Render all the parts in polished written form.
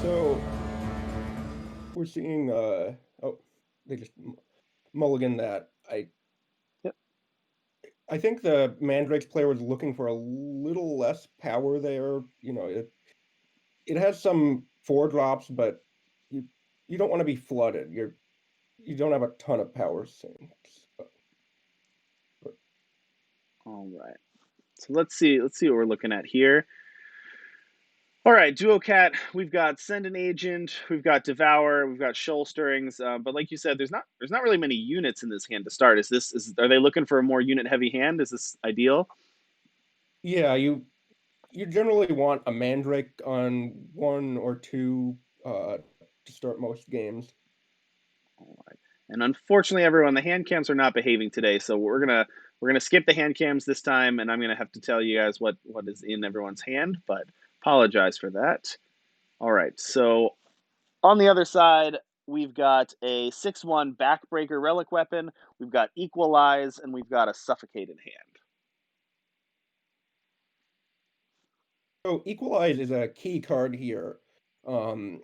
So we're seeing oh, they just mulligan that. Yep. I think the Mandrakes player was looking for a little less power there. It has some four drops, but you you don't want to be flooded. You don't have a ton of power sinks. But All right. So let's see what we're looking at here. All right, Duocat, we've got Send an Agent, we've got Devour, we've got Shoal Stirrings, but like you said, there's not really many units in this hand to start. Are they looking for a more unit heavy hand? Is this ideal? yeah, you generally want a Mandrake on one or two to start most games. All right. And unfortunately, everyone, the hand cams are not behaving today, so we're gonna skip the hand cams this time, and I'm gonna have to tell you guys what is in everyone's hand, but apologize for that. All right, so on the other side, we've got a 6/1 backbreaker relic weapon, we've got Equalize, and we've got a suffocated hand. So Equalize is a key card here. Um,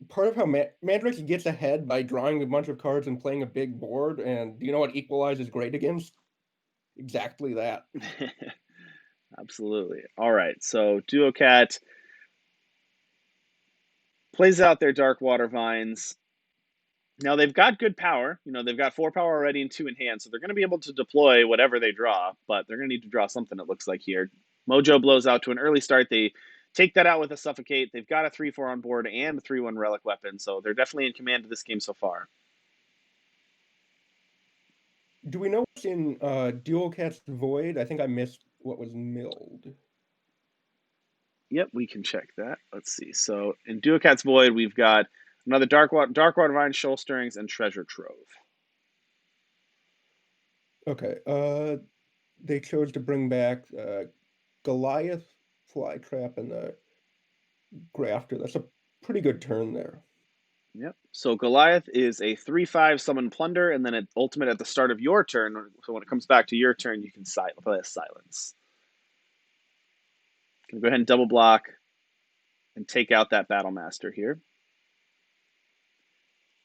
Part of how Mandrakes gets ahead by drawing a bunch of cards and playing a big board, and do you know what Equalize is great against? Exactly that. Absolutely. All right, so Duocat plays out their Dark Water Vines. Now they've got good power. They've got 4 power already and 2 in hand, so they're going to be able to deploy whatever they draw. But they're going to need to draw something. It looks like here, Mojo blows out to an early start. They take that out with a suffocate. They've got a 3/4 on board and a 3/1 relic weapon, so they're definitely in command of this game so far. Do we know what's in Duocat's Void? I think I missed what was milled. Yep, we can check that. Let's see. So in Duocat's Void, we've got another Dark Water Vine, Shoal Stirrings, and Treasure Trove. Okay. They chose to bring back Goliath, Flytrap, and the Grafter. That's a pretty good turn there. Yep. So Goliath is a 3/5 summon plunder, and then at ultimate at the start of your turn. So when it comes back to your turn, you can play a silence. Can go ahead and double block and take out that Battle Master here.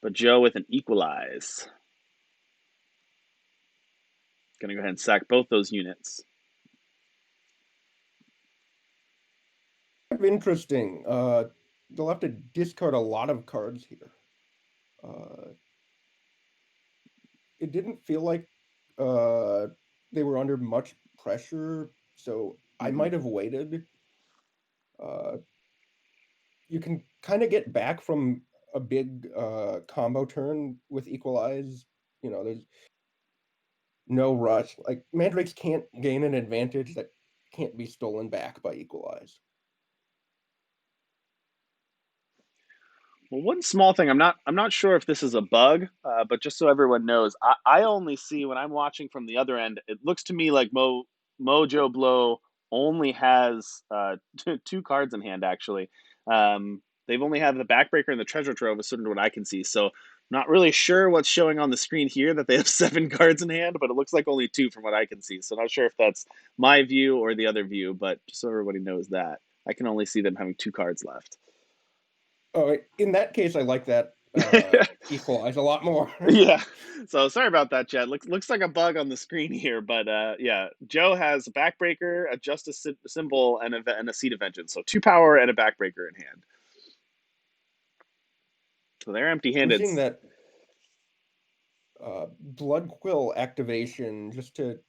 But Joe with an Equalize. Gonna go ahead and sack both those units. Kind of interesting. They'll have to discard a lot of cards here. Uh, it didn't feel like uh, they were under much pressure, so I Mm-hmm. might have waited. Uh, you can kind of get back from a big combo turn with Equalize. There's no rush. Like Mandrakes can't gain an advantage that can't be stolen back by Equalize. Well, one small thing, I'm not sure if this is a bug, but just so everyone knows, I only see when I'm watching from the other end. It looks to me like Mojo Blow only has two cards in hand. Actually, they've only have the Backbreaker and the Treasure Trove, as sort of what I can see. So, not really sure what's showing on the screen here that they have 7 cards in hand, but it looks like only 2 from what I can see. So, not sure if that's my view or the other view, but just so everybody knows that I can only see them having 2 cards left. Oh, in that case, I like that Equalize a lot more. Yeah. So sorry about that, Chad. Looks like a bug on the screen here, but yeah, Joe has a backbreaker, a justice symbol, and a seed of vengeance. So 2 power and a backbreaker in hand. So they're We're empty-handed. seeing that Blood Quill activation just to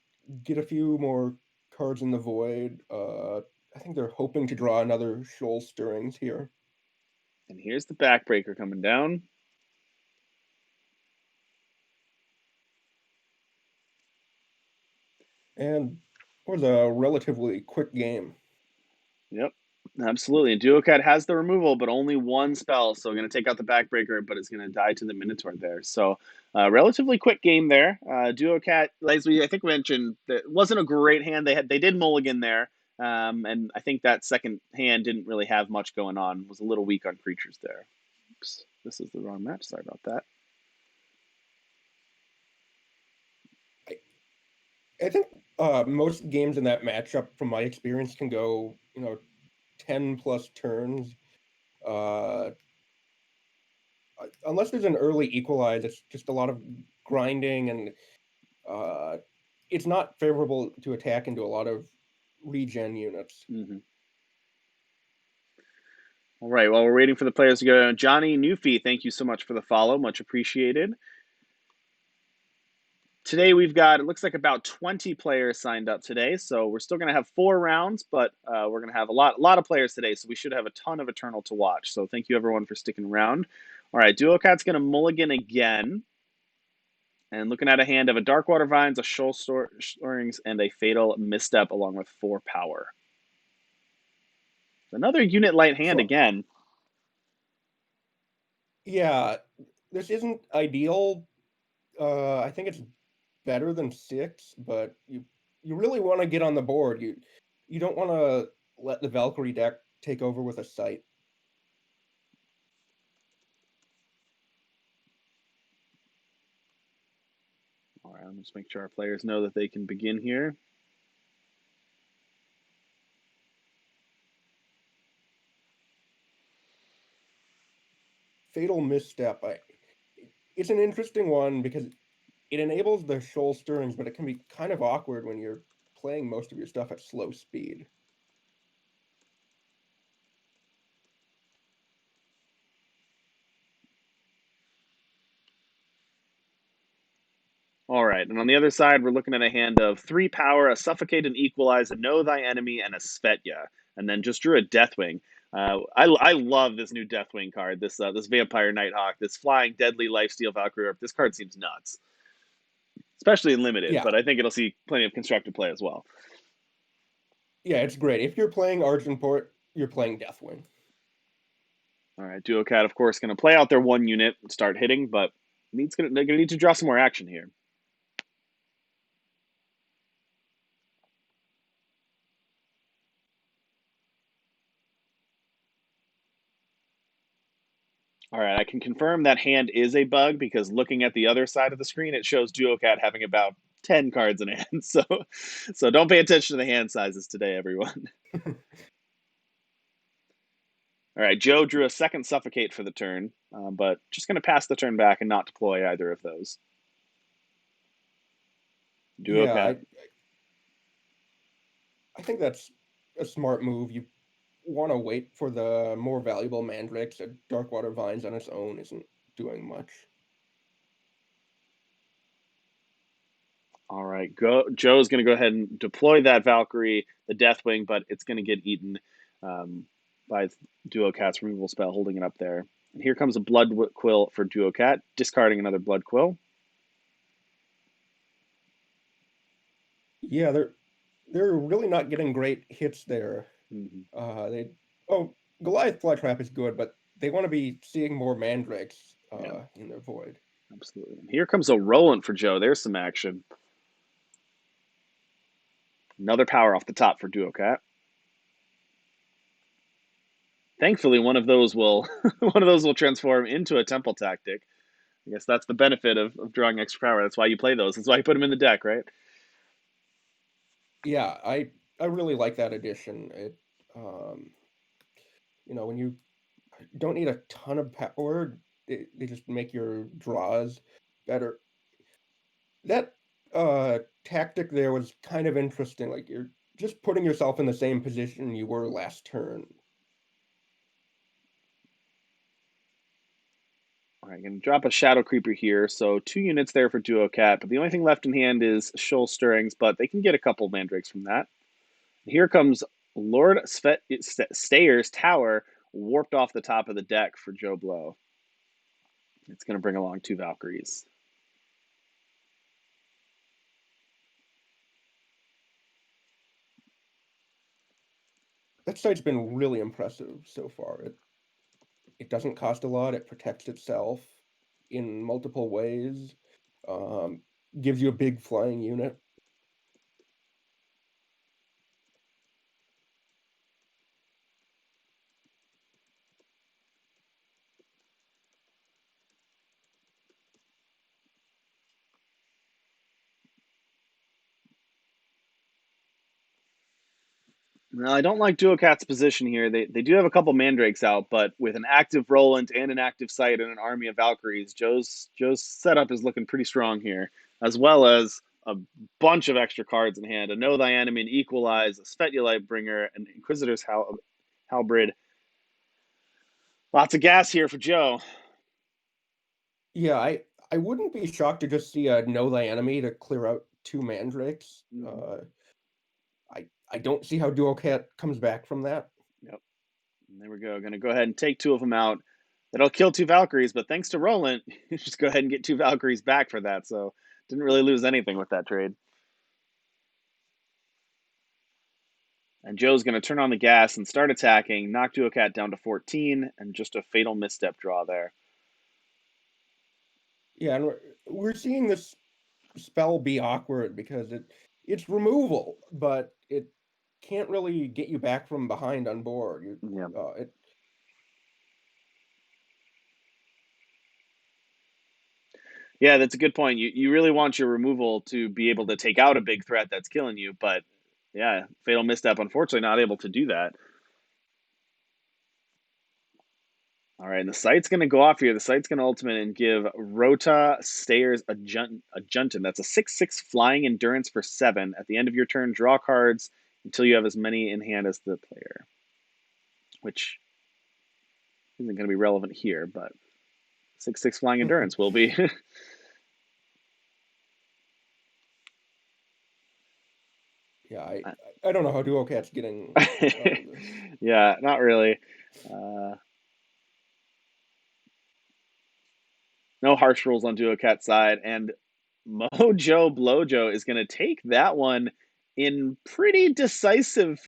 get a few more cards in the void. I think they're hoping to draw another Shoal Stirrings here. And here's the backbreaker coming down. And it was a relatively quick game. Yep. Absolutely. And Duocat has the removal, but only one spell. So going to take out the backbreaker, but it's going to die to the Minotaur there. So relatively quick game there. Duocat, as I think mentioned, that wasn't a great hand. They did mulligan there. And I think that second hand didn't really have much going on. Was a little weak on creatures there. Oops, this is the wrong match. Sorry about that. I think most games in that matchup, from my experience, can go 10 plus turns. Uh, unless there's an early equalize, it's just a lot of grinding, and uh, it's not favorable to attack into a lot of regen units. Hmm. All right. While we're waiting for the players to go, Johnny Newfie, thank you so much for the follow. Much appreciated. Today we've got, it looks like about 20 players signed up today, so we're still going to have 4 rounds, but we're going to have a lot of players today, so we should have a ton of Eternal to watch. So thank you everyone for sticking around. All right, Duocat's going to mulligan again, and looking at a hand of a Darkwater Vines, a Shoal Storings, and a Fatal Misstep along with 4 power. Another unit light hand So again. yeah, this isn't ideal. I think it's better than 6, but you really want to get on the board. You don't want to let the Valkyrie deck take over with a sight. All right, let's make sure our players know that they can begin here. Fatal Misstep. It's an interesting one because it enables the shoal stirrings, but it can be kind of awkward when you're playing most of your stuff at slow speed. All right, and on the other side, we're looking at a hand of 3 power, a Suffocate and Equalize, a Know Thy Enemy, and a Svetya, and then just drew a Deathwing. I love this new Deathwing card. This Vampire Nighthawk, this flying deadly lifesteal Valkyrie. This card seems nuts, especially in limited, Yeah, but I think it'll see plenty of constructed play as well. yeah, it's great. If you're playing Argenport, you're playing Deathwing. All right, Duocat, of course, going to play out their 1 unit and start hitting, but they're going to need to draw some more action here. All right, I can confirm that hand is a bug because looking at the other side of the screen, it shows Duocat having about 10 cards in hand. So don't pay attention to the hand sizes today, everyone. All right, Joe drew a second Suffocate for the turn, but just going to pass the turn back and not deploy either of those. Yeah, Duocat. I think that's a smart move. You want to wait for the more valuable Mandrakes. Darkwater Vines on its own isn't doing much. All right, Joe's going to go ahead and deploy that Valkyrie, the Deathwing, but it's going to get eaten by Duocat's removal spell, holding it up there. And here comes a Blood Quill for Duocat, discarding another Blood Quill. Yeah, they're really not getting great hits there. Mm-hmm. They oh Goliath Flytrap is good, but they want to be seeing more Mandrakes Yeah, in their void. absolutely. And here comes a Roland for Joe. There's some action. Another power off the top for Duocat. Thankfully, one of those will one of those will transform into a Temple Tactic. I guess that's the benefit of drawing extra power. That's why you play those. That's why you put them in the deck, right? Yeah, I really like that addition. Um, when you don't need a ton of power, they just make your draws better. That tactic there was kind of interesting. Like you're just putting yourself in the same position you were last turn. All right, going to drop a Shadow Creeper here. So 2 units there for Duocat, but the only thing left in hand is Shoal Stirrings, but they can get a couple Mandrakes from that. Here comes Lord Stayer's Tower, warped off the top of the deck for Joe Blow. It's going to bring along 2 Valkyries. That site's been really impressive so far. It doesn't cost a lot. It protects itself in multiple ways. Um, gives you a big flying unit. Well, I don't like Duocat's position here. They do have a couple mandrakes out, but with an active Roland and an active site and an army of Valkyries, Joe's setup is looking pretty strong here, as well as a bunch of extra cards in hand: a Know Thy Enemy, an Equalize, a Svetulite Bringer, an Inquisitor's Halberd. Lots of gas here for Joe. Yeah, I wouldn't be shocked to just see a Know Thy Enemy to clear out 2 mandrakes. Mm-hmm. I don't see how Duocat comes back from that. Yep. And there we go. Going to go ahead and take 2 of them out. That'll kill 2 Valkyries, but thanks to Roland, just go ahead and get 2 Valkyries back for that. So didn't really lose anything with that trade. And Joe's going to turn on the gas and start attacking, knock Duocat down to 14, and just a fatal misstep draw there. Yeah, and we're seeing this spell be awkward because it's removal, but it can't really get you back from behind on board. Yeah. It Yeah, that's a good point. You really want your removal to be able to take out a big threat that's killing you, but yeah, fatal misstep, unfortunately not able to do that. All right, and the sight's going to go off here. The sight's going to ultimate and give Rota Stayers a Junton. That's a 6/6 flying endurance for 7. At the end of your turn, draw cards until you have as many in hand as the player, which isn't going to be relevant here, but 6/6 flying endurance will be. yeah, I don't know how Duocat's getting out of this. Yeah, not really. Uh, no harsh rules on Duocat side, and Mojo Blowjo is going to take that one in pretty decisive